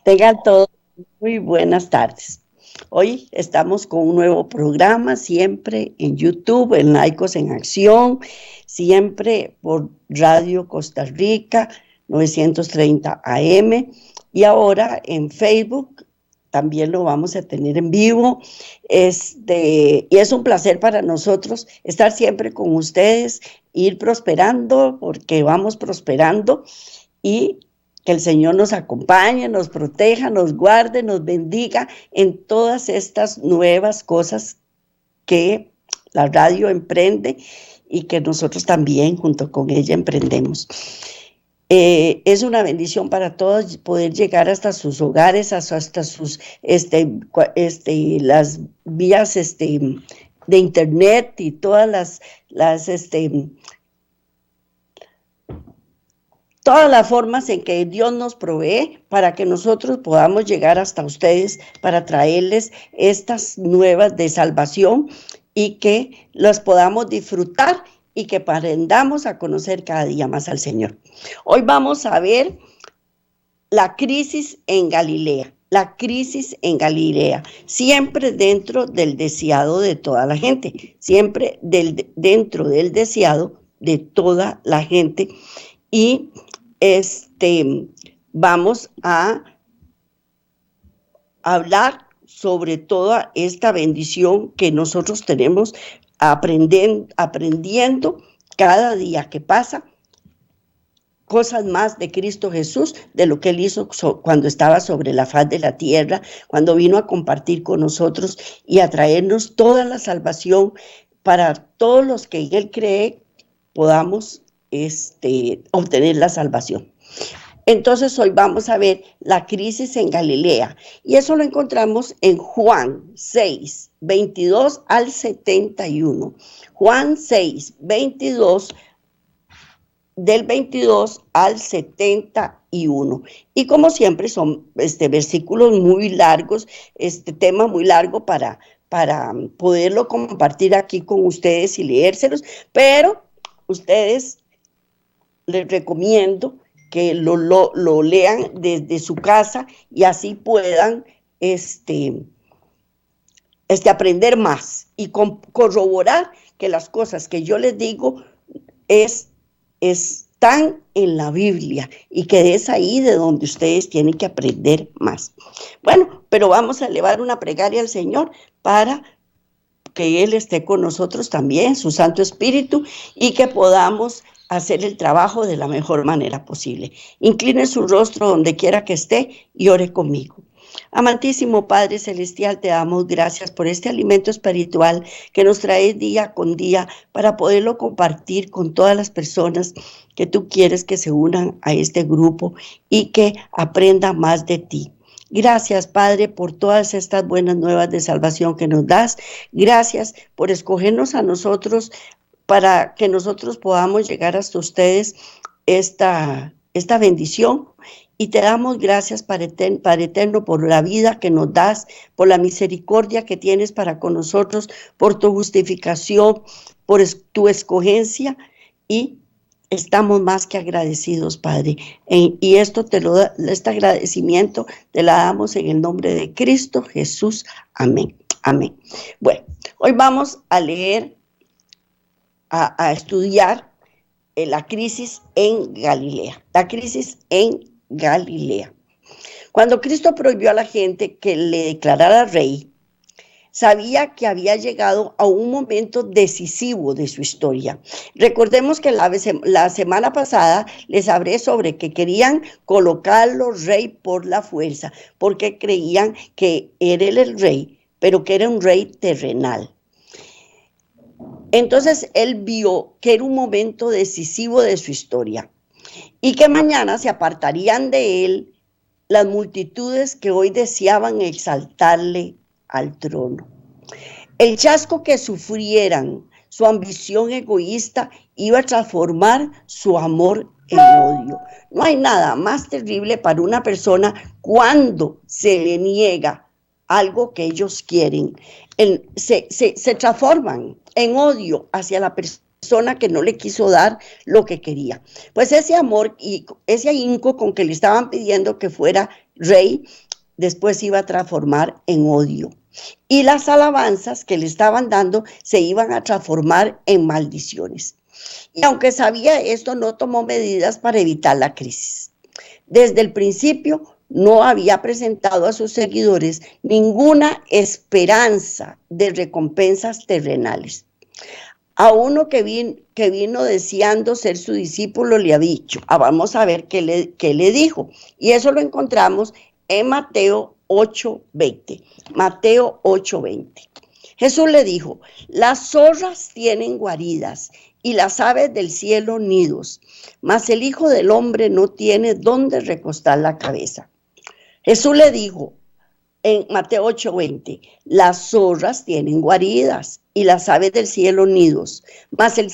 Tengan todos muy buenas tardes. Hoy estamos con un nuevo programa, siempre en YouTube, en Laicos en Acción, siempre por Radio Costa Rica 930 AM y ahora en Facebook también lo vamos a tener en vivo. Y es un placer para nosotros estar siempre con ustedes, ir prosperando, porque vamos prosperando y que el Señor nos acompañe, nos proteja, nos guarde, nos bendiga en todas estas nuevas cosas que la radio emprende y que nosotros también junto con ella emprendemos. Es una bendición para todos poder llegar hasta sus hogares, hasta sus, las vías, de internet y todas todas las formas en que Dios nos provee para que nosotros podamos llegar hasta ustedes para traerles estas nuevas de salvación y que las podamos disfrutar y que aprendamos a conocer cada día más al Señor. Hoy vamos a ver la crisis en Galilea. La crisis en Galilea, siempre dentro del deseado de toda la gente, siempre dentro del deseado de toda la gente. Y vamos a hablar sobre toda esta bendición que nosotros tenemos aprendiendo cada día que pasa cosas más de Cristo Jesús, de lo que Él hizo cuando estaba sobre la faz de la tierra, cuando vino a compartir con nosotros y a traernos toda la salvación para todos los que en Él cree podamos obtener la salvación. Entonces hoy vamos a ver la crisis en Galilea y eso lo encontramos en Juan 6, 22 al 71. Juan 6, 22, del 22 al 71. Y como siempre son versículos muy largos, tema muy largo para poderlo compartir aquí con ustedes y leérselos, pero ustedes les recomiendo que lo lean desde su casa y así puedan aprender más y corroborar que las cosas que yo les digo están en la Biblia y que es ahí de donde ustedes tienen que aprender más. Bueno, pero vamos a elevar una plegaria al Señor para que Él esté con nosotros también, su Santo Espíritu, y que podamos hacer el trabajo de la mejor manera posible. Incline su rostro donde quiera que esté y ore conmigo. Amantísimo Padre Celestial, te damos gracias por este alimento espiritual que nos traes día con día para poderlo compartir con todas las personas que tú quieres que se unan a este grupo y que aprendan más de ti. Gracias, Padre, por todas estas buenas nuevas de salvación que nos das. Gracias por escogernos a nosotros para que nosotros podamos llegar hasta ustedes esta bendición. Y te damos gracias, Padre Eterno, por la vida que nos das, por la misericordia que tienes para con nosotros, por tu justificación, por tu escogencia, y estamos más que agradecidos, Padre. Y este agradecimiento te la damos en el nombre de Cristo Jesús. Amén. Amén. Bueno, hoy vamos a leer, a estudiar la crisis en Galilea. La crisis en Galilea. Cuando Cristo prohibió a la gente que le declarara rey, sabía que había llegado a un momento decisivo de su historia. Recordemos que la semana pasada les hablé sobre que querían colocarlo rey por la fuerza, porque creían que era el rey, pero que era un rey terrenal. Entonces él vio que era un momento decisivo de su historia y que mañana se apartarían de él las multitudes que hoy deseaban exaltarle al trono. El chasco que sufrieran, su ambición egoísta, iba a transformar su amor en odio. No hay nada más terrible para una persona cuando se le niega algo que ellos quieren. Se transforman en odio hacia la persona que no le quiso dar lo que quería. Pues ese amor y ese ahínco con que le estaban pidiendo que fuera rey después se iba a transformar en odio. Y las alabanzas que le estaban dando se iban a transformar en maldiciones. Y aunque sabía esto, no tomó medidas para evitar la crisis. Desde el principio no había presentado a sus seguidores ninguna esperanza de recompensas terrenales. A uno que vino deseando ser su discípulo le ha dicho, vamos a ver qué le dijo. Y eso lo encontramos en Mateo 8:20. Mateo 8:20. Jesús le dijo, las zorras tienen guaridas y las aves del cielo nidos, mas el Hijo del Hombre no tiene dónde recostar la cabeza. Jesús le dijo en Mateo 8:20, las zorras tienen guaridas y las aves del cielo nidos, mas el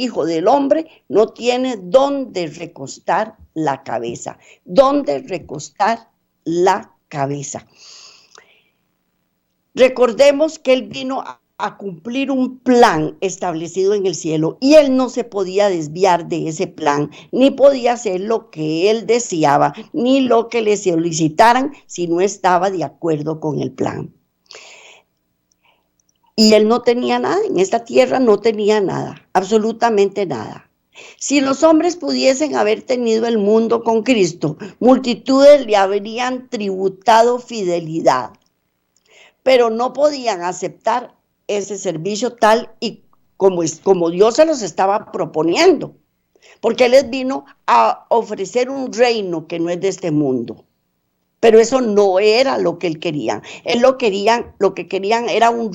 Hijo del Hombre no tiene dónde recostar la cabeza. ¿Dónde recostar la cabeza? Recordemos que Él vino a cumplir un plan establecido en el cielo y Él no se podía desviar de ese plan, ni podía hacer lo que Él deseaba, ni lo que le solicitaran si no estaba de acuerdo con el plan. Y Él no tenía nada, en esta tierra no tenía nada, absolutamente nada. Si los hombres pudiesen haber tenido el mundo con Cristo, multitudes le habrían tributado fidelidad, pero no podían aceptar ese servicio tal y como Dios se los estaba proponiendo, porque Él les vino a ofrecer un reino que no es de este mundo. Pero eso no era lo que Él quería. Lo que querían era un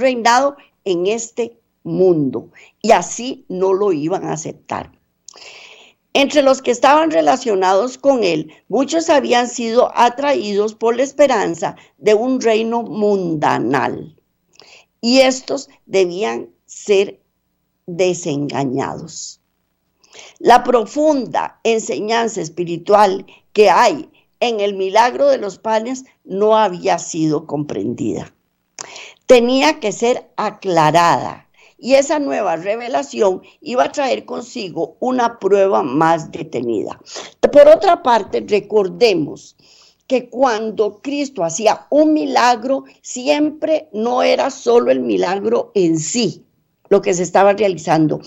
reinado en este mundo, y así no lo iban a aceptar. Entre los que estaban relacionados con Él, muchos habían sido atraídos por la esperanza de un reino mundanal, y estos debían ser desengañados. La profunda enseñanza espiritual que hay en el milagro de los panes no había sido comprendida. Tenía que ser aclarada. Y esa nueva revelación iba a traer consigo una prueba más detenida. Por otra parte, recordemos que cuando Cristo hacía un milagro, siempre no era solo el milagro en sí lo que se estaba realizando.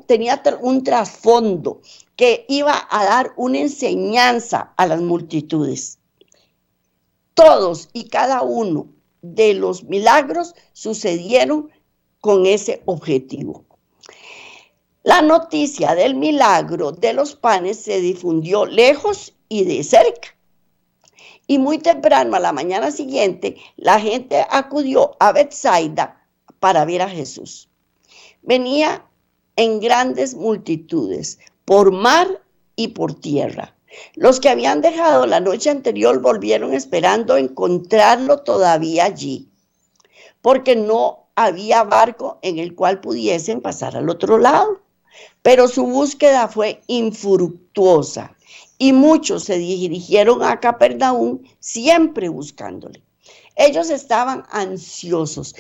Tenía un trasfondo que iba a dar una enseñanza a las multitudes. Todos y cada uno de los milagros sucedieron con ese objetivo. La noticia del milagro de los panes se difundió lejos y de cerca. Y muy temprano, a la mañana siguiente, la gente acudió a Betsaida para ver a Jesús. Venía en grandes multitudes, por mar y por tierra. Los que habían dejado la noche anterior volvieron esperando encontrarlo todavía allí, porque no había barco en el cual pudiesen pasar al otro lado. Pero su búsqueda fue infructuosa y muchos se dirigieron a Capernaum siempre buscándole. Ellos estaban ansiosos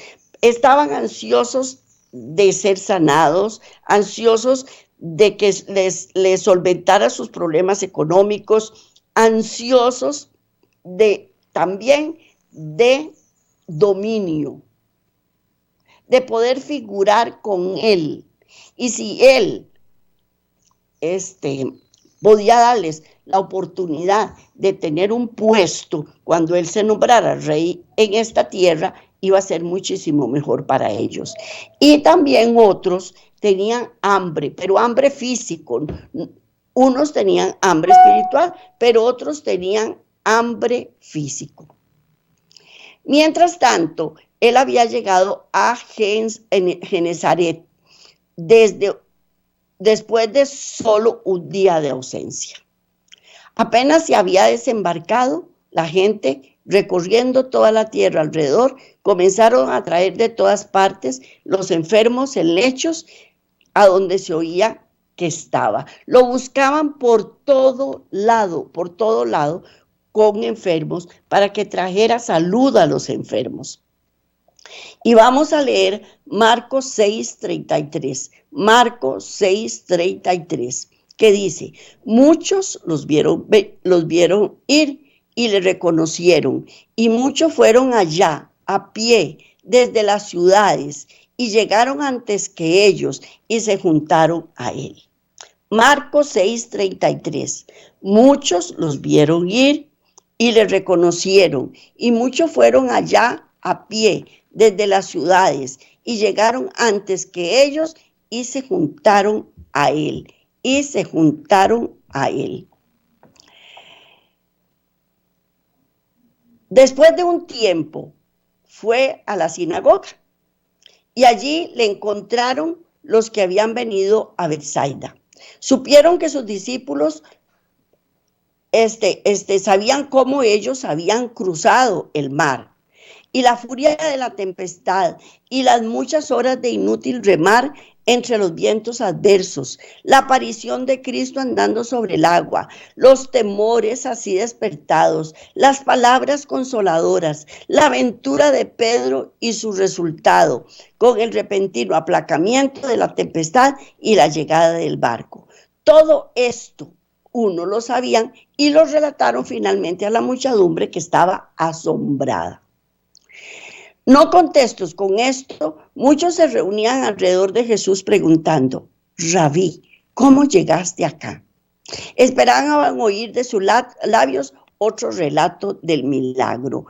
de ser sanados, ansiosos de que les solventara sus problemas económicos, ansiosos también de dominio, de poder figurar con Él. Y si Él podía darles la oportunidad de tener un puesto cuando Él se nombrara rey en esta tierra, iba a ser muchísimo mejor para ellos. Y también otros tenían hambre, pero hambre físico. Unos tenían hambre espiritual, pero otros tenían hambre físico. Mientras tanto, Él había llegado a Genezaret después de solo un día de ausencia. Apenas se había desembarcado, la gente, recorriendo toda la tierra alrededor, comenzaron a traer de todas partes los enfermos en lechos a donde se oía que estaba. Lo buscaban por todo lado, con enfermos, para que trajera salud a los enfermos. Y vamos a leer Marcos 6:33. Marcos 6:33. que dice, muchos los vieron ir y le reconocieron, y muchos fueron allá a pie desde las ciudades y llegaron antes que ellos y se juntaron a él. Marcos 6:33. Muchos los vieron ir y le reconocieron, y muchos fueron allá a pie desde las ciudades y llegaron antes que ellos y se juntaron a él. Y se juntaron a él. Después de un tiempo fue a la sinagoga y allí le encontraron los que habían venido a Betsaida. Supieron que sus discípulos sabían cómo ellos habían cruzado el mar y la furia de la tempestad y las muchas horas de inútil remar entre los vientos adversos, la aparición de Cristo andando sobre el agua, los temores así despertados, las palabras consoladoras, la aventura de Pedro y su resultado, con el repentino aplacamiento de la tempestad y la llegada del barco. Todo esto uno lo sabían y lo relataron finalmente a la muchedumbre que estaba asombrada. No contentos con esto, muchos se reunían alrededor de Jesús preguntando, Rabí, ¿cómo llegaste acá? Esperaban oír de sus labios otro relato del milagro.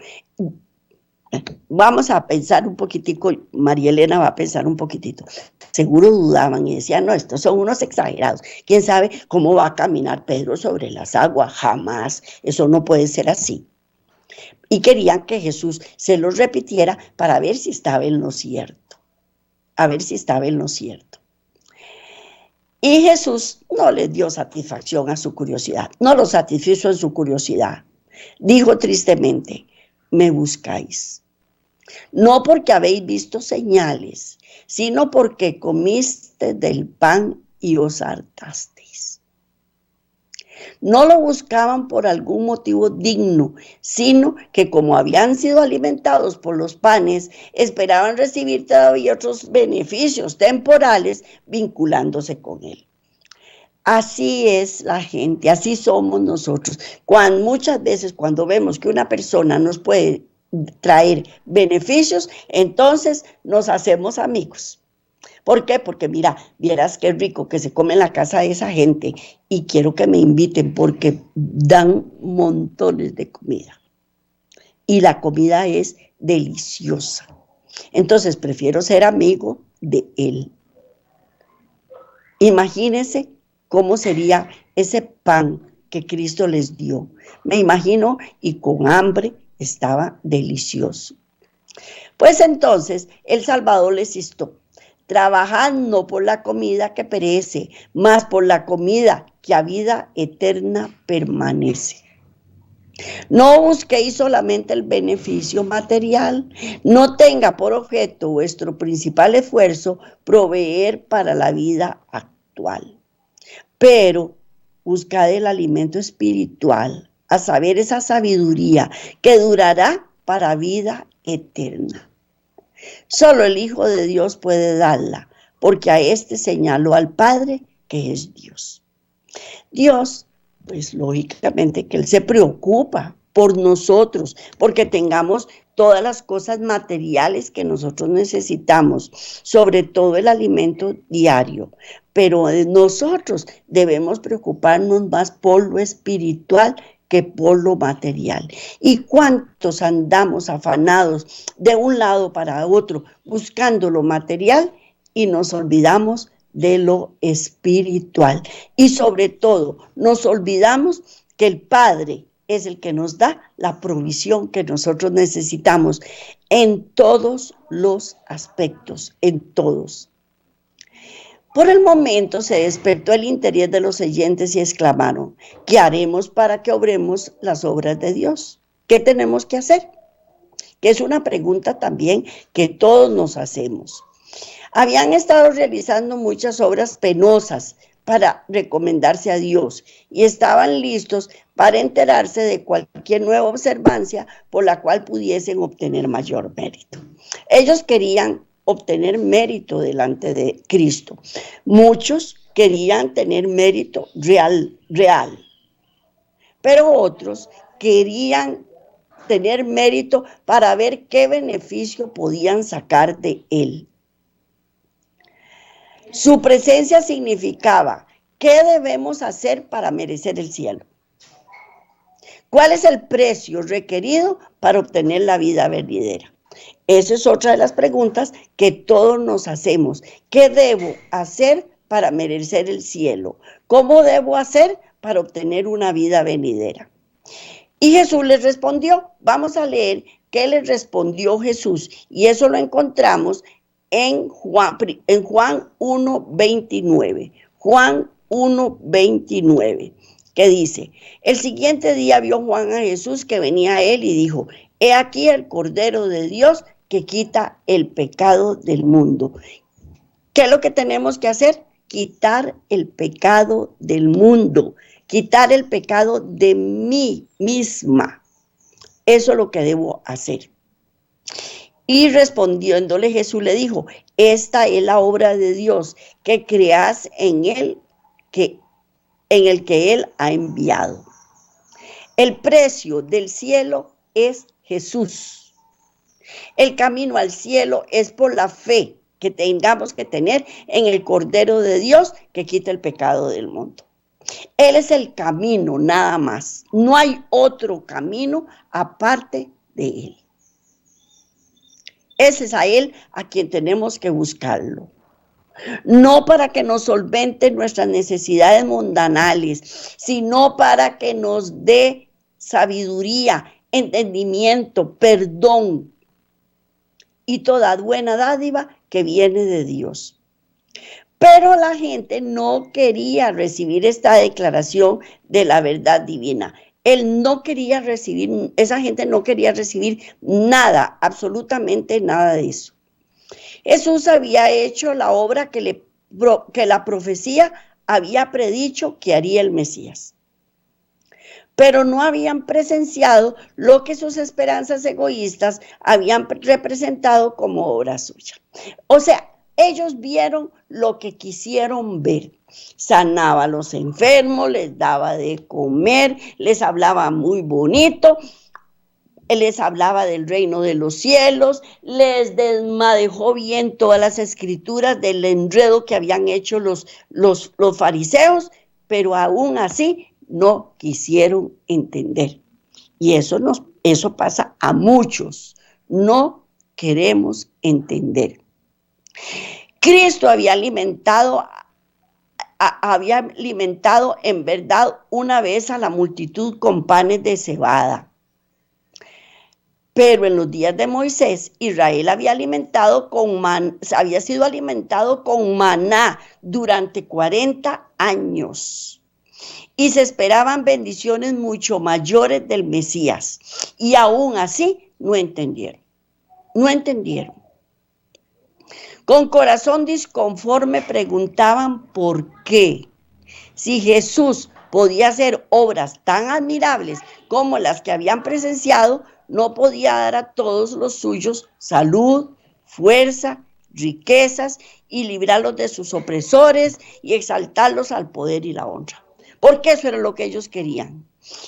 Vamos a pensar un poquitico, María Elena va a pensar un poquitito. Seguro dudaban y decían, no, estos son unos exagerados. ¿Quién sabe cómo va a caminar Pedro sobre las aguas? Jamás, eso no puede ser así. Y querían que Jesús se los repitiera para ver si estaba en lo cierto. A ver si estaba en lo cierto. Y Jesús no les dio satisfacción a su curiosidad, no lo satisfizo en su curiosidad. Dijo tristemente, me buscáis. No porque habéis visto señales, sino porque comiste del pan y os hartasteis. No lo buscaban por algún motivo digno, sino que como habían sido alimentados por los panes, esperaban recibir todavía otros beneficios temporales vinculándose con él. Así es la gente, así somos nosotros. Muchas veces cuando vemos que una persona nos puede traer beneficios, entonces nos hacemos amigos. ¿Por qué? Porque mira, vieras qué rico que se come en la casa de esa gente y quiero que me inviten porque dan montones de comida. Y la comida es deliciosa. Entonces prefiero ser amigo de él. Imagínense cómo sería ese pan que Cristo les dio. Me imagino y con hambre estaba delicioso. Pues entonces el Salvador les instó, trabajad no por la comida que perece, mas por la comida que a vida eterna permanece. No busquéis solamente el beneficio material, no tenga por objeto vuestro principal esfuerzo proveer para la vida actual, pero buscad el alimento espiritual, a saber esa sabiduría que durará para vida eterna. Solo el Hijo de Dios puede darla, porque a este señaló al Padre que es Dios. Dios, pues lógicamente que Él se preocupa por nosotros, porque tengamos todas las cosas materiales que nosotros necesitamos, sobre todo el alimento diario. Pero nosotros debemos preocuparnos más por lo espiritual que por lo material. ¿Y cuántos andamos afanados de un lado para otro buscando lo material y nos olvidamos de lo espiritual? Y sobre todo nos olvidamos que el Padre es el que nos da la provisión que nosotros necesitamos en todos los aspectos, en todos. Por el momento se despertó el interés de los oyentes y exclamaron, ¿qué haremos para que obremos las obras de Dios? ¿Qué tenemos que hacer? Que es una pregunta también que todos nos hacemos. Habían estado realizando muchas obras penosas para recomendarse a Dios y estaban listos para enterarse de cualquier nueva observancia por la cual pudiesen obtener mayor mérito. Ellos querían obtener mérito delante de Cristo. Muchos querían tener mérito real, pero otros querían tener mérito para ver qué beneficio podían sacar de él. Su presencia significaba, ¿qué debemos hacer para merecer el cielo? ¿Cuál es el precio requerido para obtener la vida venidera? Esa es otra de las preguntas que todos nos hacemos. ¿Qué debo hacer para merecer el cielo? ¿Cómo debo hacer para obtener una vida venidera? Y Jesús les respondió. Vamos a leer qué les respondió Jesús. Y eso lo encontramos en Juan 1:29. Juan 1:29, que dice: el siguiente día vio Juan a Jesús que venía a él y dijo: he aquí el Cordero de Dios que quita el pecado del mundo. ¿Qué es lo que tenemos que hacer? Quitar el pecado del mundo, quitar el pecado de mí misma. Eso es lo que debo hacer. Y respondiéndole Jesús le dijo: esta es la obra de Dios, que creas en él, en el que él ha enviado. El precio del cielo es Jesús. El camino al cielo es por la fe que tengamos que tener en el Cordero de Dios que quita el pecado del mundo. Él es el camino, nada más. No hay otro camino aparte de él. Ese es a él a quien tenemos que buscarlo. No para que nos solvente nuestras necesidades mundanales, sino para que nos dé sabiduría, entendimiento, perdón y toda buena dádiva que viene de Dios. Pero la gente no quería recibir esta declaración de la verdad divina. Él no quería recibir, esa gente no quería recibir nada, absolutamente nada de eso. Jesús había hecho la obra que la profecía había predicho que haría el Mesías. Pero no habían presenciado lo que sus esperanzas egoístas habían representado como obra suya. O sea, ellos vieron lo que quisieron ver. Sanaba a los enfermos, les daba de comer, les hablaba muy bonito, les hablaba del reino de los cielos, les desmadejó bien todas las escrituras del enredo que habían hecho los fariseos, pero aún así no quisieron entender. Y eso pasa a muchos. No queremos entender. Cristo había alimentado en verdad una vez a la multitud con panes de cebada. Pero en los días de Moisés, Israel había sido alimentado con maná durante 40 años. Y se esperaban bendiciones mucho mayores del Mesías. Y aún así no entendieron. No entendieron. Con corazón disconforme preguntaban por qué. Si Jesús podía hacer obras tan admirables como las que habían presenciado, no podía dar a todos los suyos salud, fuerza, riquezas y librarlos de sus opresores y exaltarlos al poder y la honra. Porque eso era lo que ellos querían.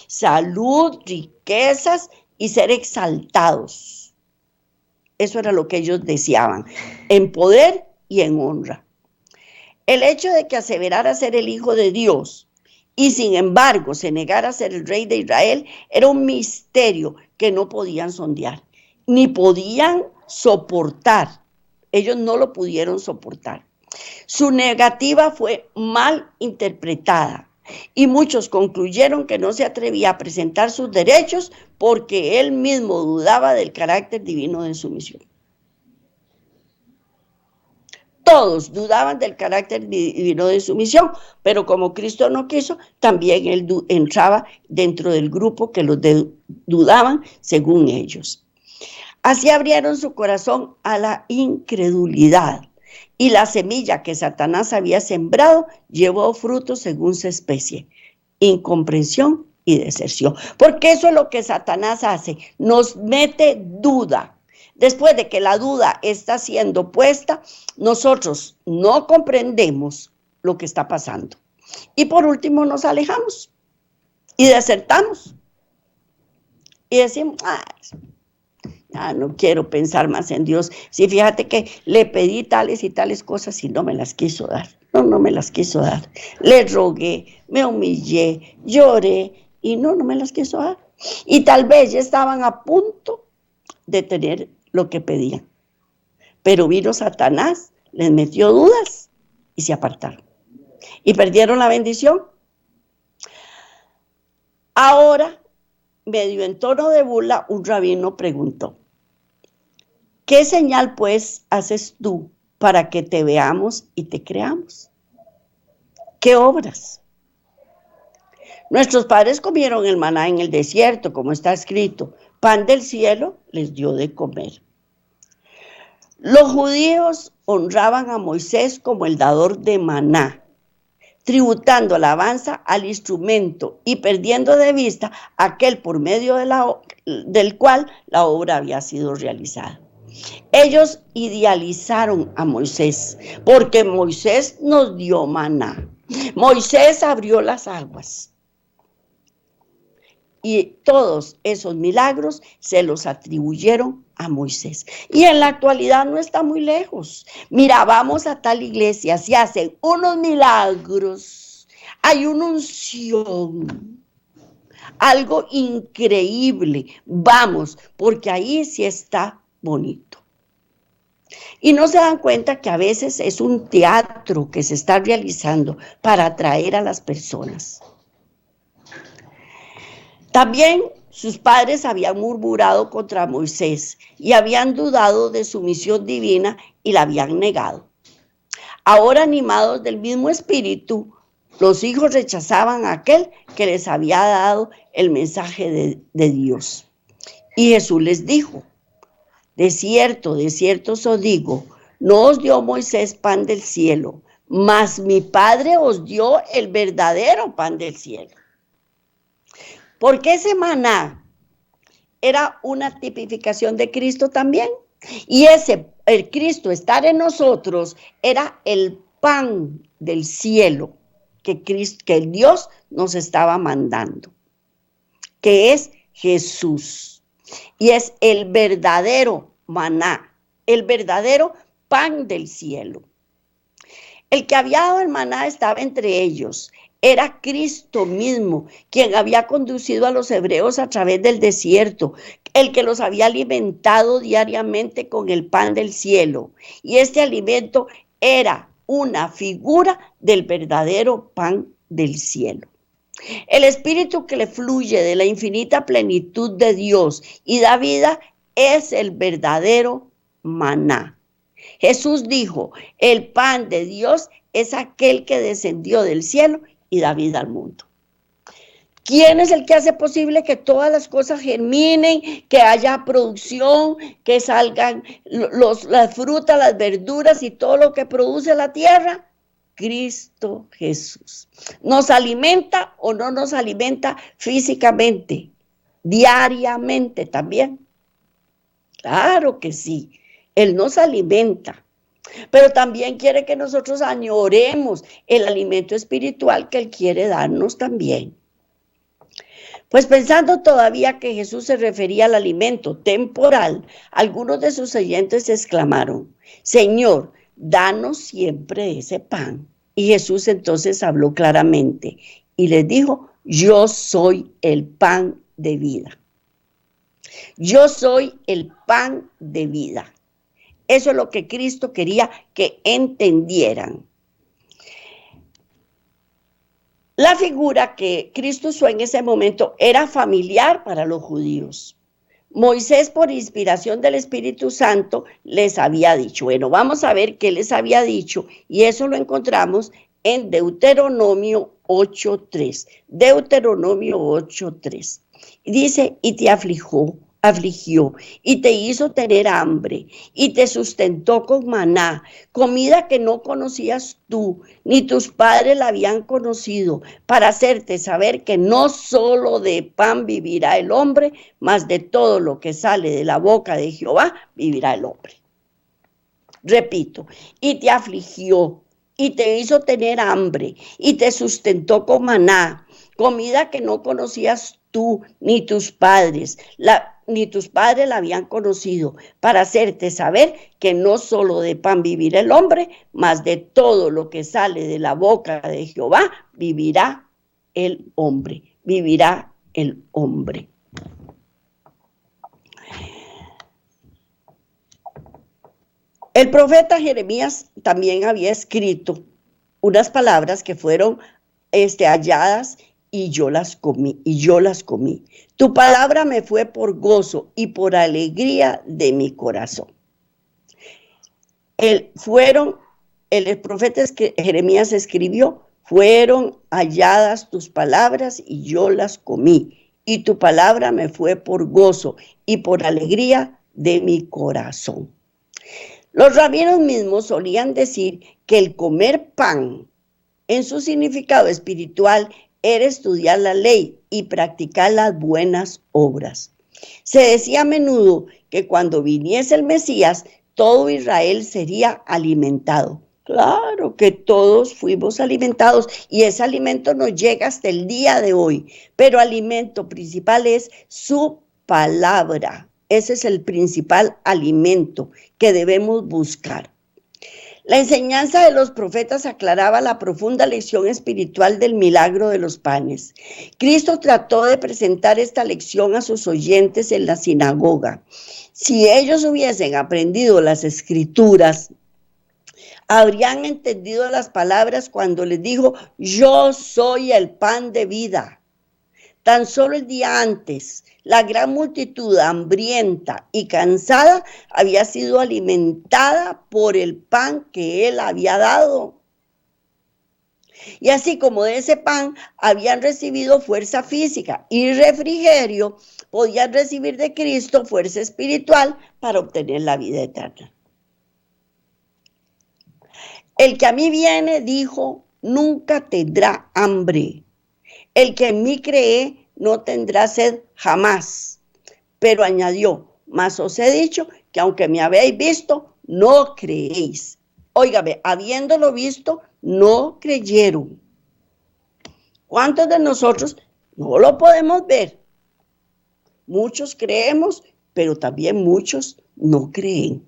Salud, riquezas y ser exaltados. Eso era lo que ellos deseaban, en poder y en honra. El hecho de que aseverara ser el Hijo de Dios y sin embargo se negara a ser el Rey de Israel era un misterio que no podían sondear, ni podían soportar. Ellos no lo pudieron soportar. Su negativa fue mal interpretada y muchos concluyeron que no se atrevía a presentar sus derechos porque él mismo dudaba del carácter divino de su misión. Todos dudaban del carácter divino de su misión, pero como Cristo no quiso, también él entraba dentro del grupo que los dudaban según ellos. Así abrieron su corazón a la incredulidad y la semilla que Satanás había sembrado llevó frutos según su especie, incomprensión y deserción. Porque eso es lo que Satanás hace, nos mete duda. Después de que la duda está siendo puesta, nosotros no comprendemos lo que está pasando. Y por último nos alejamos y desertamos. Y decimos, no quiero pensar más en Dios. Sí, fíjate que le pedí tales y tales cosas y no me las quiso dar. No me las quiso dar. Le rogué, me humillé, lloré y no me las quiso dar. Y tal vez ya estaban a punto de tener lo que pedían. Pero vino Satanás, les metió dudas y se apartaron. Y perdieron la bendición. Ahora, medio en tono de burla, un rabino preguntó: ¿qué señal pues haces tú para que te veamos y te creamos? ¿Qué obras? Nuestros padres comieron el maná en el desierto, como está escrito. Pan del cielo les dio de comer. Los judíos honraban a Moisés como el dador de maná, tributando alabanza al instrumento y perdiendo de vista aquel por medio del cual la obra había sido realizada. Ellos idealizaron a Moisés, porque Moisés nos dio maná. Moisés abrió las aguas. Y todos esos milagros se los atribuyeron a Moisés. Y en la actualidad no está muy lejos. Mira, vamos a tal iglesia, se hacen unos milagros, hay una unción, algo increíble. Vamos, porque ahí sí está bonito. Y no se dan cuenta que a veces es un teatro que se está realizando para atraer a las personas. También sus padres habían murmurado contra Moisés y habían dudado de su misión divina y la habían negado. Ahora, animados del mismo espíritu, los hijos rechazaban a aquel que les había dado el mensaje de Dios. Y Jesús les dijo: de cierto os digo, no os dio Moisés pan del cielo, mas mi Padre os dio el verdadero pan del cielo. Porque ese maná era una tipificación de Cristo también. Y el Cristo estar en nosotros era el pan del cielo que Dios nos estaba mandando, que es Jesús. Y es el verdadero maná, el verdadero pan del cielo. El que había dado el maná estaba entre ellos. Era Cristo mismo quien había conducido a los hebreos a través del desierto, el que los había alimentado diariamente con el pan del cielo. Y este alimento era una figura del verdadero pan del cielo. El espíritu que le fluye de la infinita plenitud de Dios y da vida es el verdadero maná. Jesús dijo: el pan de Dios es aquel que descendió del cielo y da vida al mundo. ¿Quién es el que hace posible que todas las cosas germinen, que haya producción, que salgan las frutas, las verduras y todo lo que produce la tierra? Cristo Jesús. ¿Nos alimenta o no nos alimenta físicamente? Diariamente también. Claro que sí. Él nos alimenta. Pero también quiere que nosotros añoremos el alimento espiritual que Él quiere darnos también. Pues pensando todavía que Jesús se refería al alimento temporal, algunos de sus oyentes exclamaron: Señor, danos siempre ese pan. Y Jesús entonces habló claramente y les dijo: yo soy el pan de vida. Yo soy el pan de vida. Eso es lo que Cristo quería que entendieran. La figura que Cristo usó en ese momento era familiar para los judíos. Moisés, por inspiración del Espíritu Santo, les había dicho. Bueno, vamos a ver qué les había dicho, y eso lo encontramos en Deuteronomio 8:3. Deuteronomio 8:3. Dice: y te afligió, y te hizo tener hambre, y te sustentó con maná, comida que no conocías tú, ni tus padres la habían conocido, para hacerte saber que no solo de pan vivirá el hombre, mas de todo lo que sale de la boca de Jehová vivirá el hombre. Repito: y te afligió, y te hizo tener hambre y te sustentó con maná, comida que no conocías tú ni tus padres, ni tus padres la habían conocido, para hacerte saber que no solo de pan vivirá el hombre, mas de todo lo que sale de la boca de Jehová vivirá el hombre, vivirá el hombre. El profeta Jeremías también había escrito unas palabras que fueron halladas y yo las comí. Tu palabra me fue por gozo y por alegría de mi corazón. El profeta Jeremías escribió, fueron halladas tus palabras y yo las comí, y tu palabra me fue por gozo y por alegría de mi corazón. Los rabinos mismos solían decir que el comer pan, en su significado espiritual, era estudiar la ley y practicar las buenas obras. Se decía a menudo que cuando viniese el Mesías, todo Israel sería alimentado. Claro que todos fuimos alimentados y ese alimento nos llega hasta el día de hoy, pero alimento principal es su palabra. Ese es el principal alimento que debemos buscar. La enseñanza de los profetas aclaraba la profunda lección espiritual del milagro de los panes. Cristo trató de presentar esta lección a sus oyentes en la sinagoga. Si ellos hubiesen aprendido las escrituras, habrían entendido las palabras cuando les dijo, yo soy el pan de vida. Tan solo el día antes, la gran multitud hambrienta y cansada había sido alimentada por el pan que él había dado. Y así como de ese pan habían recibido fuerza física y refrigerio, podían recibir de Cristo fuerza espiritual para obtener la vida eterna. El que a mí viene, dijo, nunca tendrá hambre. El que en mí cree no tendrá sed jamás. Pero añadió, mas os he dicho que aunque me habéis visto, no creéis. Óigame, habiéndolo visto, no creyeron. ¿Cuántos de nosotros no lo podemos ver? Muchos creemos, pero también muchos no creen.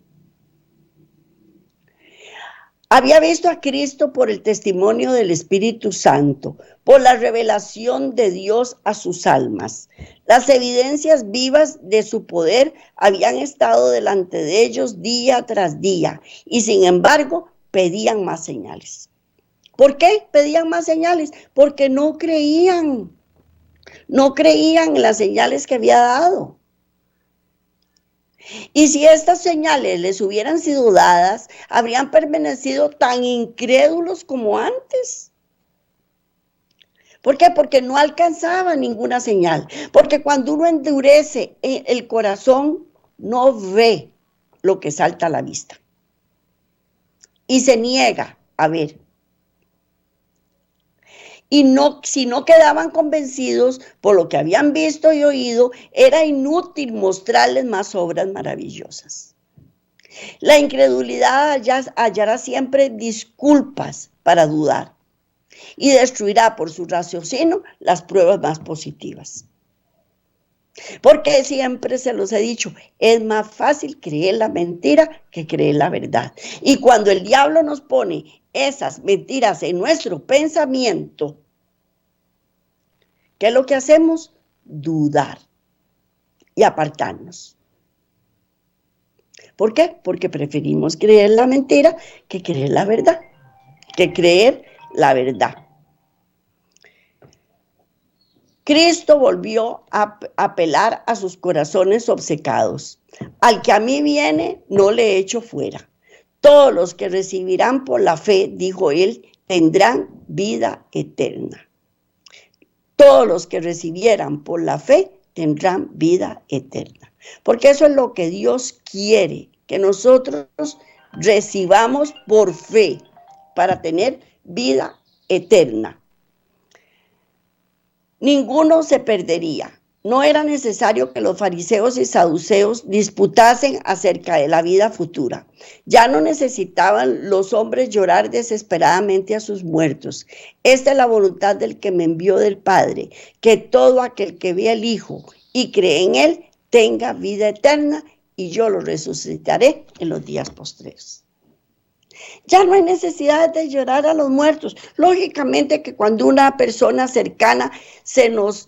Había visto a Cristo por el testimonio del Espíritu Santo, por la revelación de Dios a sus almas. Las evidencias vivas de su poder habían estado delante de ellos día tras día y sin embargo pedían más señales. ¿Por qué pedían más señales? Porque no creían en las señales que había dado. Y si estas señales les hubieran sido dadas, habrían permanecido tan incrédulos como antes. ¿Por qué? Porque no alcanzaban ninguna señal. Porque cuando uno endurece el corazón, no ve lo que salta a la vista. Y se niega a ver. Y si no quedaban convencidos por lo que habían visto y oído, era inútil mostrarles más obras maravillosas. La incredulidad hallará siempre disculpas para dudar y destruirá por su raciocinio las pruebas más positivas. Porque siempre se los he dicho, es más fácil creer la mentira que creer la verdad. Y cuando el diablo nos pone esas mentiras en nuestro pensamiento, ¿qué es lo que hacemos? Dudar y apartarnos. ¿Por qué? Porque preferimos creer la mentira que creer la verdad. Cristo volvió a apelar a sus corazones obcecados. Al que a mí viene, no le echo fuera. Todos los que recibirán por la fe, dijo él, tendrán vida eterna. Todos los que recibieran por la fe tendrán vida eterna. Porque eso es lo que Dios quiere, que nosotros recibamos por fe para tener vida eterna. Ninguno se perdería, no era necesario que los fariseos y saduceos disputasen acerca de la vida futura. Ya no necesitaban los hombres llorar desesperadamente a sus muertos. Esta es la voluntad del que me envió del Padre, que todo aquel que ve al Hijo y cree en Él tenga vida eterna, y yo lo resucitaré en los días postreros. Ya no hay necesidad de llorar a los muertos. Lógicamente que cuando una persona cercana se nos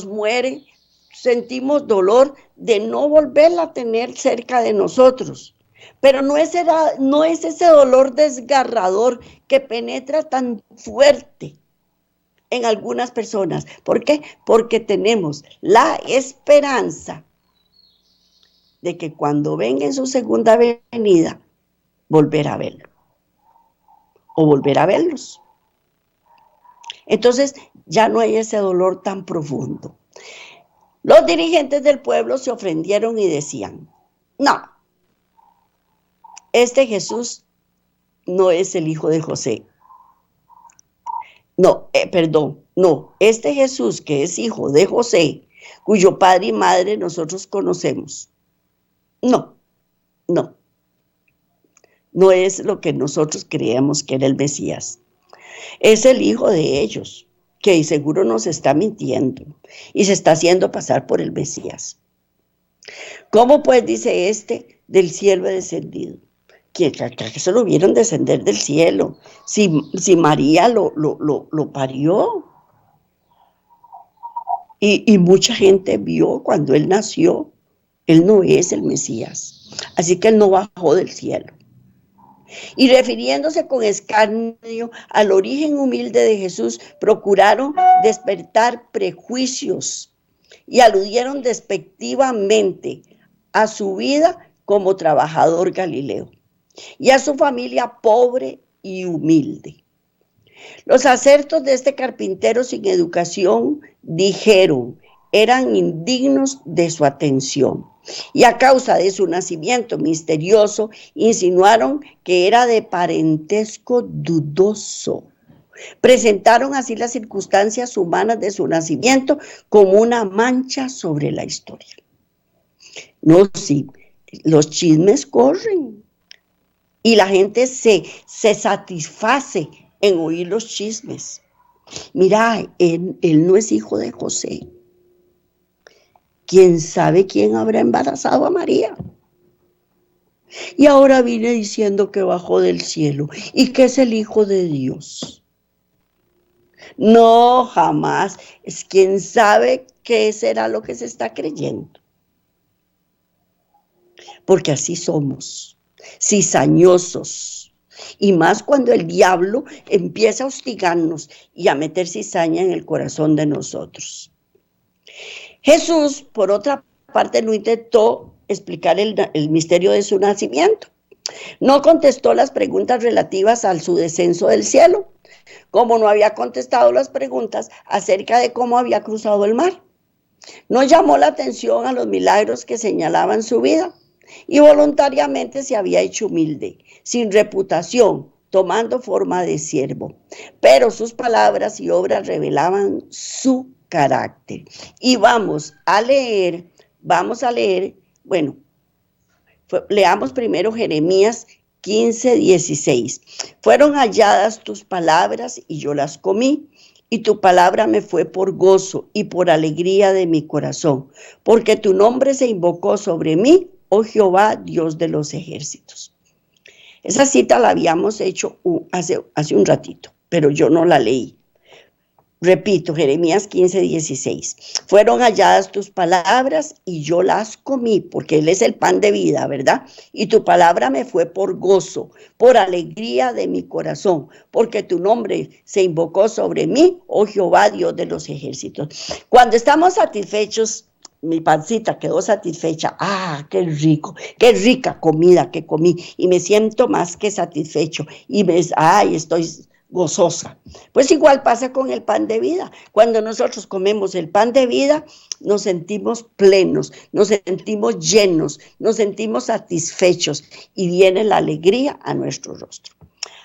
muere, sentimos dolor de no volverla a tener cerca de nosotros. Pero no es ese dolor desgarrador que penetra tan fuerte en algunas personas. ¿Por qué? Porque tenemos la esperanza de que cuando venga en su segunda venida, volver a verlo o volver a verlos. Entonces ya no hay ese dolor tan profundo. Los dirigentes del pueblo se ofendieron y decían: no, este Jesús no es el hijo de José. No, no, este Jesús que es hijo de José, cuyo padre y madre nosotros conocemos. No, no, no es lo que nosotros creíamos que era el Mesías. Es el hijo de ellos, que seguro nos está mintiendo y se está haciendo pasar por el Mesías. ¿Cómo pues dice este del cielo descendido? Que se lo vieron descender del cielo. Si María lo parió. Y mucha gente vio cuando él nació. Él no es el Mesías. Así que él no bajó del cielo. Y refiriéndose con escarnio al origen humilde de Jesús, procuraron despertar prejuicios y aludieron despectivamente a su vida como trabajador galileo y a su familia pobre y humilde. Los acertos de este carpintero sin educación, dijeron, eran indignos de su atención. Y a causa de su nacimiento misterioso, insinuaron que era de parentesco dudoso. Presentaron así las circunstancias humanas de su nacimiento como una mancha sobre la historia. No, sí, los chismes corren y la gente se satisface en oír los chismes. Mira, él no es hijo de José. ¿Quién sabe quién habrá embarazado a María? Y ahora viene diciendo que bajó del cielo y que es el Hijo de Dios. No, jamás. Es quien sabe qué será lo que se está creyendo. Porque así somos, cizañosos. Y más cuando el diablo empieza a hostigarnos y a meter cizaña en el corazón de nosotros. Jesús, por otra parte, no intentó explicar el misterio de su nacimiento. No contestó las preguntas relativas a su descenso del cielo, como no había contestado las preguntas acerca de cómo había cruzado el mar. No llamó la atención a los milagros que señalaban su vida y voluntariamente se había hecho humilde, sin reputación, tomando forma de siervo. Pero sus palabras y obras revelaban su carácter. Y vamos a leer, bueno, leamos primero Jeremías 15:16. Fueron halladas tus palabras y yo las comí, y tu palabra me fue por gozo y por alegría de mi corazón, porque tu nombre se invocó sobre mí, oh Jehová, Dios de los ejércitos. Esa cita la habíamos hecho hace un ratito, pero yo no la leí. Repito, Jeremías 15:16. Fueron halladas tus palabras y yo las comí, porque Él es el pan de vida, ¿verdad? Y tu palabra me fue por gozo, por alegría de mi corazón, porque tu nombre se invocó sobre mí, oh Jehová, Dios de los ejércitos. Cuando estamos satisfechos, mi pancita quedó satisfecha. ¡Ah, qué rico! ¡Qué rica comida que comí! Y me siento más que satisfecho. Y estoy gozosa. Pues igual pasa con el pan de vida. Cuando nosotros comemos el pan de vida, nos sentimos plenos, nos sentimos llenos, nos sentimos satisfechos y viene la alegría a nuestro rostro.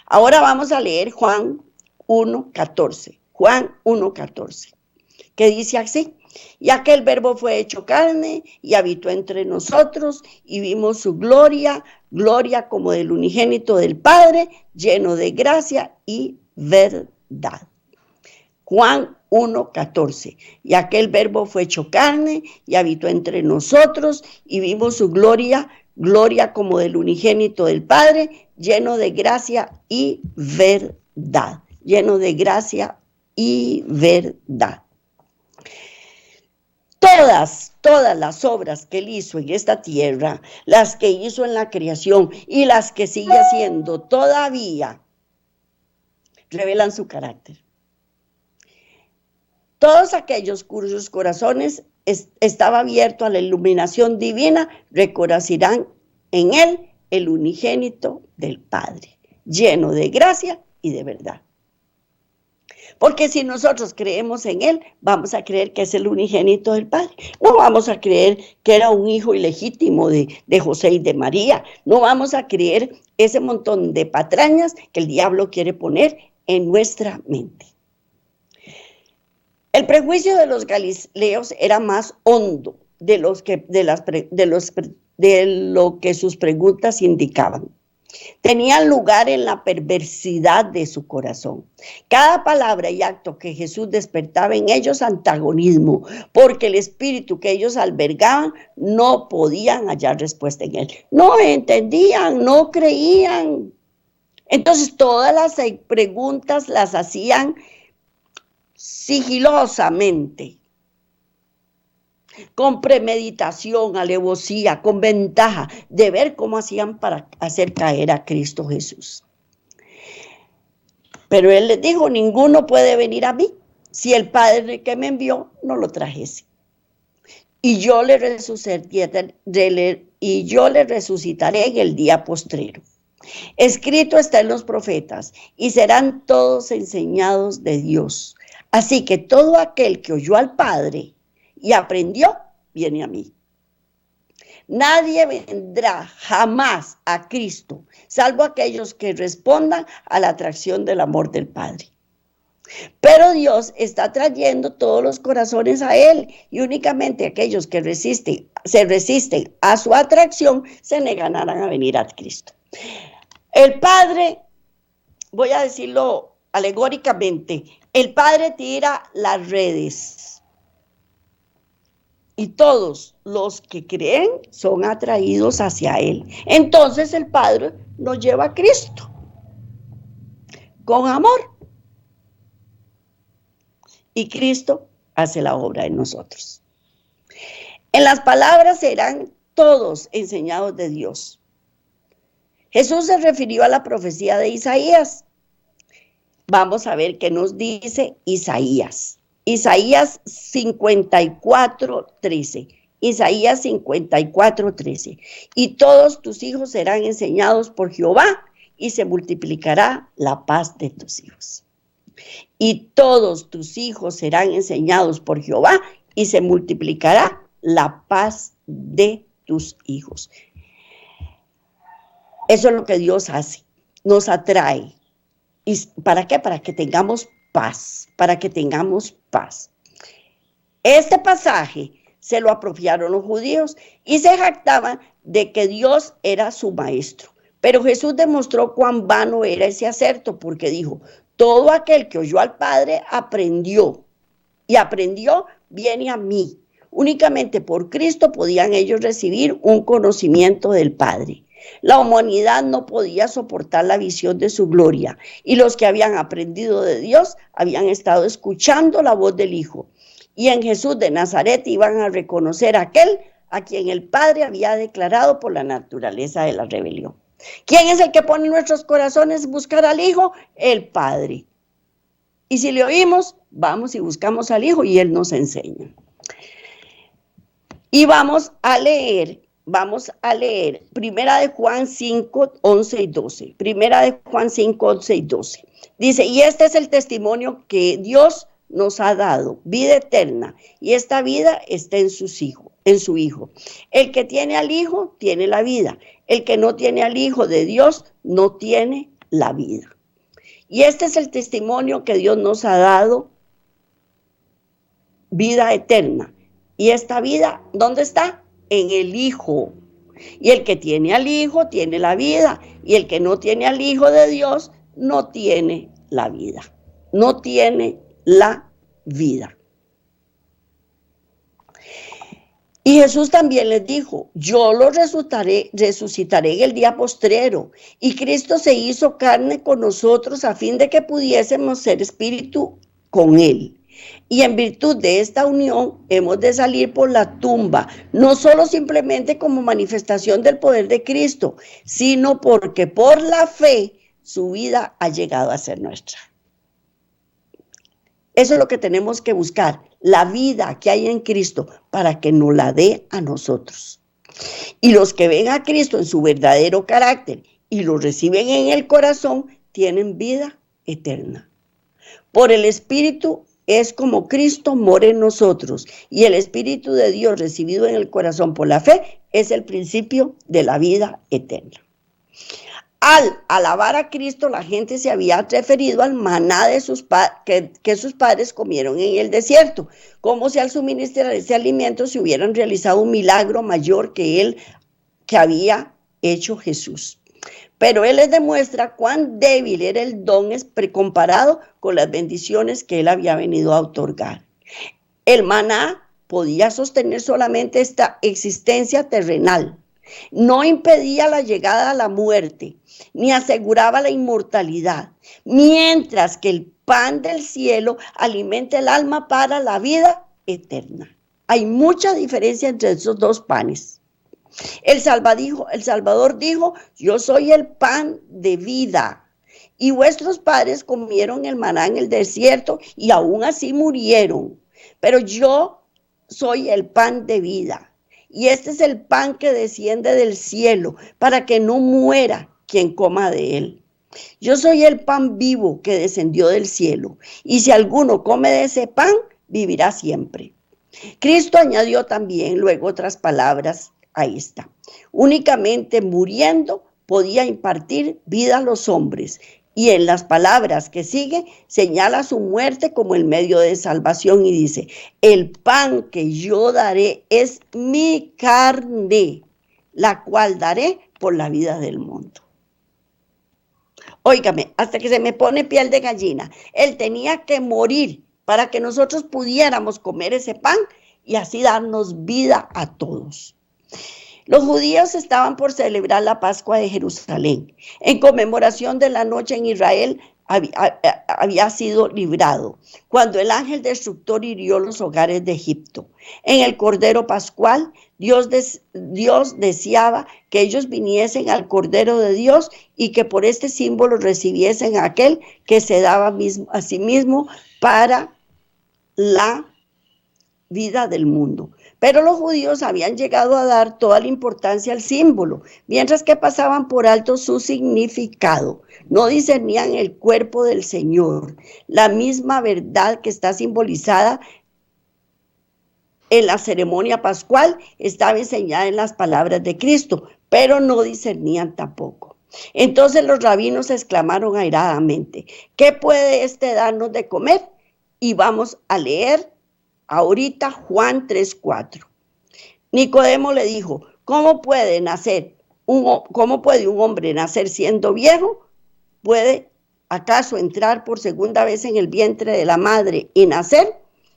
Ahora vamos a leer Juan 1:14. Juan 1:14. que dice así: y aquel verbo fue hecho carne y habitó entre nosotros y vimos su gloria, gloria como del unigénito del Padre, lleno de gracia y verdad. Juan 1:14. Y aquel verbo fue hecho carne y habitó entre nosotros y vimos su gloria, gloria como del unigénito del Padre, lleno de gracia y verdad. Lleno de gracia y verdad. Todas las obras que él hizo en esta tierra, las que hizo en la creación y las que sigue haciendo todavía, revelan su carácter. Todos aquellos cuyos corazones estaba abierto a la iluminación divina, reconocerán en él el unigénito del Padre, lleno de gracia y de verdad. Porque si nosotros creemos en él, vamos a creer que es el unigénito del Padre. No vamos a creer que era un hijo ilegítimo de José y de María. No vamos a creer ese montón de patrañas que el diablo quiere poner en nuestra mente. El prejuicio de los galileos era más hondo de lo que sus preguntas indicaban. Tenían lugar en la perversidad de su corazón. Cada palabra y acto que Jesús despertaba en ellos antagonismo, porque el espíritu que ellos albergaban no podían hallar respuesta en él. No entendían, no creían. Entonces todas las preguntas las hacían sigilosamente, con premeditación, alevosía, con ventaja de ver cómo hacían para hacer caer a Cristo Jesús. Pero él les dijo: ninguno puede venir a mí si el Padre que me envió no lo trajese. Y yo le resucitaré en el día postrero. Escrito está en los profetas, y serán todos enseñados de Dios. Así que todo aquel que oyó al Padre y aprendió, viene a mí. Nadie vendrá jamás a Cristo, salvo aquellos que respondan a la atracción del amor del Padre. Pero Dios está trayendo todos los corazones a Él, y únicamente aquellos que se resisten a su atracción se negarán a venir a Cristo. El Padre, voy a decirlo alegóricamente, el Padre tira las redes y todos los que creen son atraídos hacia Él. Entonces el Padre nos lleva a Cristo con amor y Cristo hace la obra en nosotros. En las palabras serán todos enseñados de Dios. Jesús se refirió a la profecía de Isaías. Vamos a ver qué nos dice Isaías. Isaías 54:13. Isaías 54:13. Y todos tus hijos serán enseñados por Jehová, y se multiplicará la paz de tus hijos. Y todos tus hijos serán enseñados por Jehová, y se multiplicará la paz de tus hijos. Eso es lo que Dios hace, nos atrae. ¿Y para qué? Para que tengamos paz, para que tengamos paz. Este pasaje se lo apropiaron los judíos y se jactaban de que Dios era su maestro. Pero Jesús demostró cuán vano era ese acerto, porque dijo: todo aquel que oyó al Padre aprendió, y aprendió viene a mí. Únicamente por Cristo podían ellos recibir un conocimiento del Padre. La humanidad no podía soportar la visión de su gloria, y los que habían aprendido de Dios habían estado escuchando la voz del Hijo. Y en Jesús de Nazaret iban a reconocer a aquel a quien el Padre había declarado por la naturaleza de la rebelión. ¿Quién es el que pone en nuestros corazones buscar al Hijo? El Padre. Y si le oímos, vamos y buscamos al Hijo y Él nos enseña. Y vamos a leer Primera de Juan 5, 11 y 12. Primera de Juan 5, 11 y 12. Dice: y este es el testimonio que Dios nos ha dado, vida eterna, y esta vida está en su Hijo. El que tiene al Hijo tiene la vida. El que no tiene al Hijo de Dios no tiene la vida. Y este es el testimonio que Dios nos ha dado, vida eterna. Y esta vida, ¿dónde está? En el Hijo. Y el que tiene al Hijo tiene la vida. Y el que no tiene al Hijo de Dios no tiene la vida. No tiene la vida. Y Jesús también les dijo, yo los resucitaré en el día postrero. Y Cristo se hizo carne con nosotros a fin de que pudiésemos ser espíritu con Él. Y en virtud de esta unión hemos de salir por la tumba, no solo simplemente como manifestación del poder de Cristo, sino porque por la fe su vida ha llegado a ser nuestra. Eso es lo que tenemos que buscar, la vida que hay en Cristo para que nos la dé a nosotros. Y los que ven a Cristo en su verdadero carácter y lo reciben en el corazón, tienen vida eterna. Por el Espíritu es como Cristo mora en nosotros y el Espíritu de Dios recibido en el corazón por la fe es el principio de la vida eterna. Al alabar a Cristo, la gente se había referido al maná de que sus padres comieron en el desierto, como si al suministrar ese alimento se hubieran realizado un milagro mayor que había hecho Jesús. Pero Él les demuestra cuán débil era el don comparado con las bendiciones que Él había venido a otorgar. El maná podía sostener solamente esta existencia terrenal. No impedía la llegada a la muerte, ni aseguraba la inmortalidad, mientras que el pan del cielo alimenta el alma para la vida eterna. Hay mucha diferencia entre esos dos panes. El Salvador dijo, yo soy el pan de vida. Y vuestros padres comieron el maná en el desierto y aún así murieron. Pero yo soy el pan de vida. Y este es el pan que desciende del cielo para que no muera quien coma de él. Yo soy el pan vivo que descendió del cielo. Y si alguno come de ese pan, vivirá siempre. Cristo añadió también luego otras palabras a esta. Únicamente muriendo podía impartir vida a los hombres. Y en las palabras que sigue señala su muerte como el medio de salvación y dice, el pan que yo daré es mi carne, la cual daré por la vida del mundo. Óigame, hasta que se me pone piel de gallina. Él tenía que morir para que nosotros pudiéramos comer ese pan y así darnos vida a todos. Los judíos estaban por celebrar la Pascua de Jerusalén, en conmemoración de la noche en Israel había sido librado, cuando el ángel destructor hirió los hogares de Egipto. En el Cordero Pascual, Dios deseaba que ellos viniesen al Cordero de Dios y que por este símbolo recibiesen a aquel que se daba a sí mismo para la vida del mundo. Pero los judíos habían llegado a dar toda la importancia al símbolo, mientras que pasaban por alto su significado. No discernían el cuerpo del Señor, la misma verdad que está simbolizada en la ceremonia pascual estaba enseñada en las palabras de Cristo, pero no discernían tampoco. Entonces los rabinos exclamaron airadamente, ¿qué puede este darnos de comer? Y vamos a leer ahorita Juan 3:4. Nicodemo le dijo, ¿cómo puede un hombre nacer siendo viejo? ¿Puede acaso entrar por segunda vez en el vientre de la madre y nacer?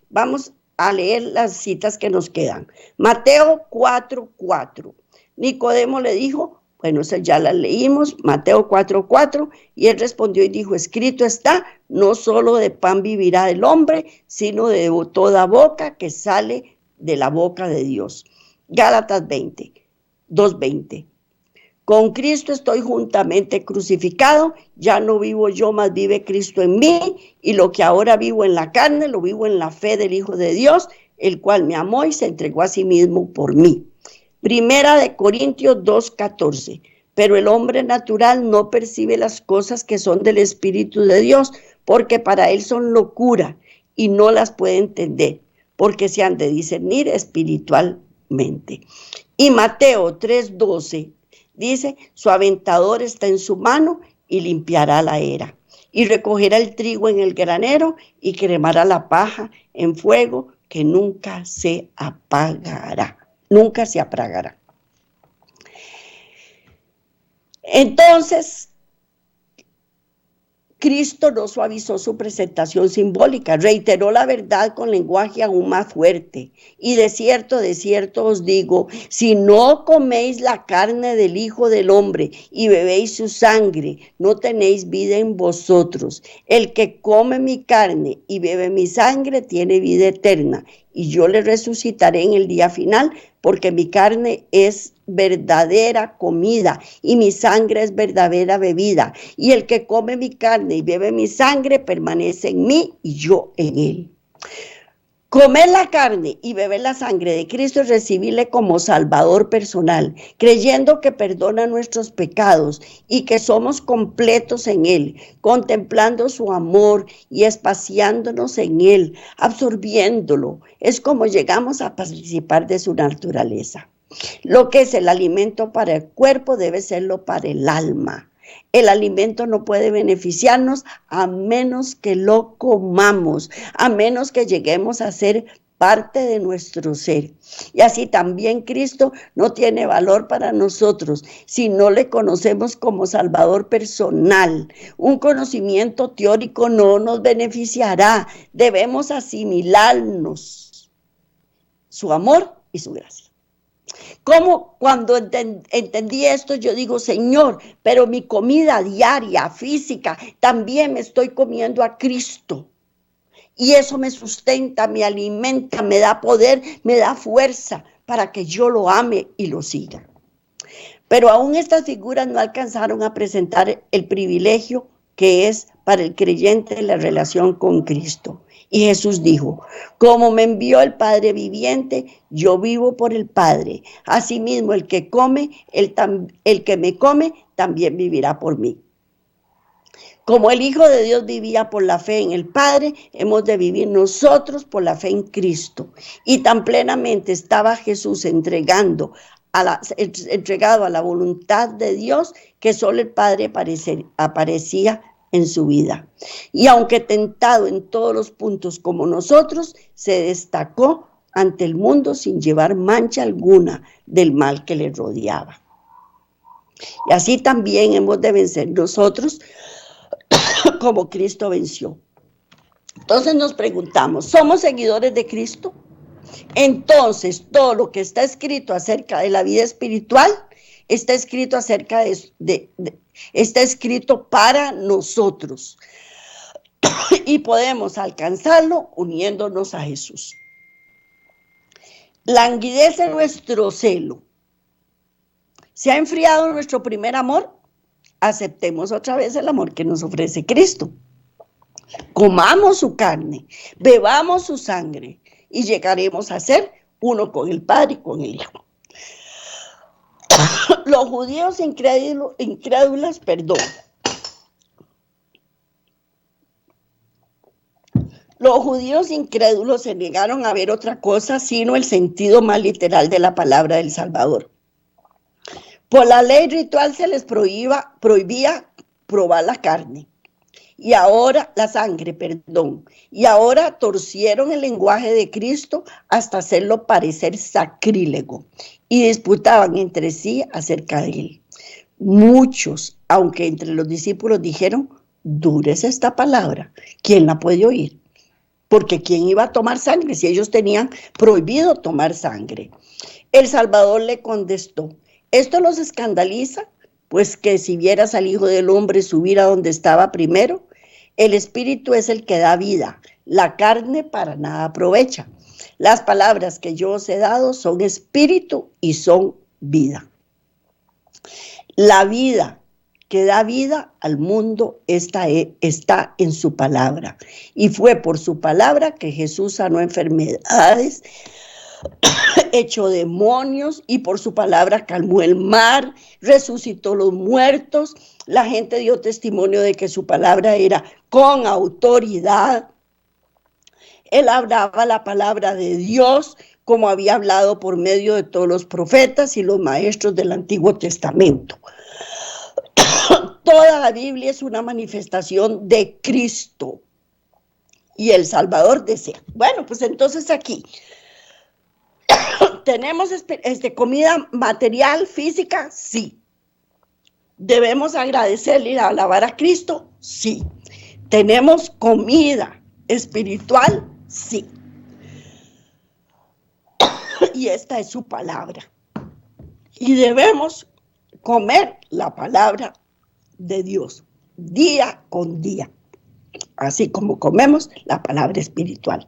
Vamos a leer las citas que nos quedan. Mateo 4:4. Nicodemo le dijo, bueno, esas ya las leímos, Mateo 4:4, y él respondió y dijo, escrito está, no solo de pan vivirá el hombre, sino de toda boca que sale de la boca de Dios. Gálatas 2:20. Con Cristo estoy juntamente crucificado, ya no vivo yo, mas vive Cristo en mí, y lo que ahora vivo en la carne, lo vivo en la fe del Hijo de Dios, el cual me amó y se entregó a sí mismo por mí. Primera de Corintios 2:14. Pero el hombre natural no percibe las cosas que son del Espíritu de Dios, porque para él son locura y no las puede entender, porque se han de discernir espiritualmente. Y Mateo 3:12 dice, su aventador está en su mano y limpiará la era, y recogerá el trigo en el granero y cremará la paja en fuego, que nunca se apagará, nunca se apagará. Entonces, Cristo no suavizó su presentación simbólica, reiteró la verdad con lenguaje aún más fuerte. Y de cierto os digo, si no coméis la carne del Hijo del Hombre y bebéis su sangre, no tenéis vida en vosotros. El que come mi carne y bebe mi sangre tiene vida eterna, y yo le resucitaré en el día final, porque mi carne es verdadera comida y mi sangre es verdadera bebida. Y el que come mi carne y bebe mi sangre permanece en mí y yo en él. Comer la carne y beber la sangre de Cristo es recibirle como Salvador personal, creyendo que perdona nuestros pecados y que somos completos en Él, contemplando su amor y espaciándonos en Él, absorbiéndolo. Es como llegamos a participar de su naturaleza. Lo que es el alimento para el cuerpo debe serlo para el alma. El alimento no puede beneficiarnos a menos que lo comamos, a menos que lleguemos a ser parte de nuestro ser. Y así también Cristo no tiene valor para nosotros si no le conocemos como Salvador personal. Un conocimiento teórico no nos beneficiará. Debemos asimilarnos su amor y su gracia. Como cuando entendí esto, yo digo, Señor, pero mi comida diaria, física, también me estoy comiendo a Cristo. Y eso me sustenta, me alimenta, me da poder, me da fuerza para que yo lo ame y lo siga. Pero aún estas figuras no alcanzaron a presentar el privilegio que es para el creyente la relación con Cristo. Y Jesús dijo, como me envió el Padre viviente, yo vivo por el Padre. Asimismo, el que me come, también vivirá por mí. Como el Hijo de Dios vivía por la fe en el Padre, hemos de vivir nosotros por la fe en Cristo. Y tan plenamente estaba Jesús entregado a la voluntad de Dios que solo el Padre aparecía en su vida. Y aunque tentado en todos los puntos como nosotros, se destacó ante el mundo sin llevar mancha alguna del mal que le rodeaba. Y así también hemos de vencer nosotros como Cristo venció. Entonces nos preguntamos, ¿somos seguidores de Cristo? Entonces todo lo que está escrito acerca de la vida espiritual está escrito está escrito para nosotros y podemos alcanzarlo uniéndonos a Jesús. Languidece nuestro celo. ¿Se ha enfriado nuestro primer amor? Aceptemos otra vez el amor que nos ofrece Cristo. Comamos su carne, bebamos su sangre y llegaremos a ser uno con el Padre y con el Hijo. Los judíos incrédulos, Los judíos incrédulos se negaron a ver otra cosa sino el sentido más literal de la palabra del Salvador. Por la ley ritual se les prohibía probar la carne. Y ahora la sangre, y ahora torcieron el lenguaje de Cristo hasta hacerlo parecer sacrílego y disputaban entre sí acerca de él. Muchos, aunque entre los discípulos dijeron, dura es esta palabra, ¿quién la puede oír? Porque ¿quién iba a tomar sangre si ellos tenían prohibido tomar sangre? El Salvador le contestó, ¿esto los escandaliza? Pues que si vieras al Hijo del Hombre subir a donde estaba primero, el Espíritu es el que da vida, la carne para nada aprovecha. Las palabras que yo os he dado son espíritu y son vida. La vida que da vida al mundo está en su palabra. Y fue por su palabra que Jesús sanó enfermedades, echó demonios y por su palabra calmó el mar, resucitó los muertos. La gente dio testimonio de que su palabra era con autoridad. Él hablaba la palabra de Dios como había hablado por medio de todos los profetas y los maestros del Antiguo Testamento. Toda la Biblia es una manifestación de Cristo. y el Salvador desea. Bueno, pues entonces aquí tenemos comida material, física, sí. ¿Debemos agradecerle y alabar a Cristo? Sí. ¿Tenemos comida espiritual? Sí. Y esta es su palabra. Y debemos comer la palabra de Dios día con día, así como comemos la palabra espiritual.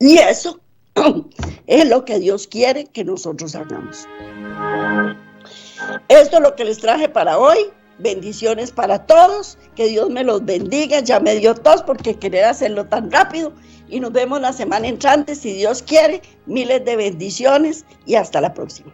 Y eso es lo que Dios quiere que nosotros hagamos. Esto es lo que les traje para hoy. Bendiciones para todos. Que Dios me los bendiga. Ya me dio tos porque quería hacerlo tan rápido. Y nos vemos la semana entrante, si Dios quiere. Miles de bendiciones y hasta la próxima.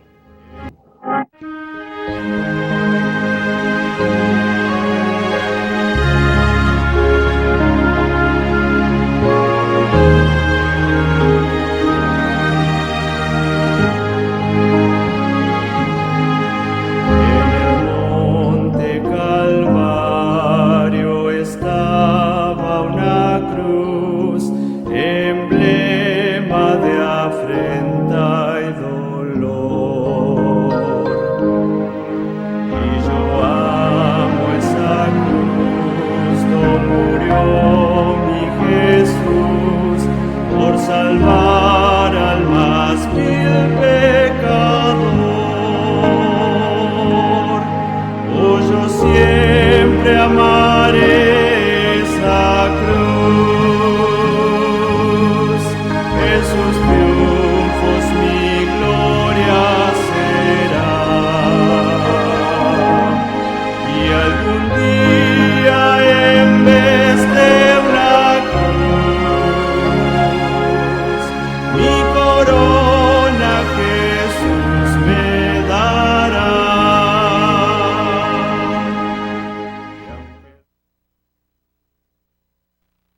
Salva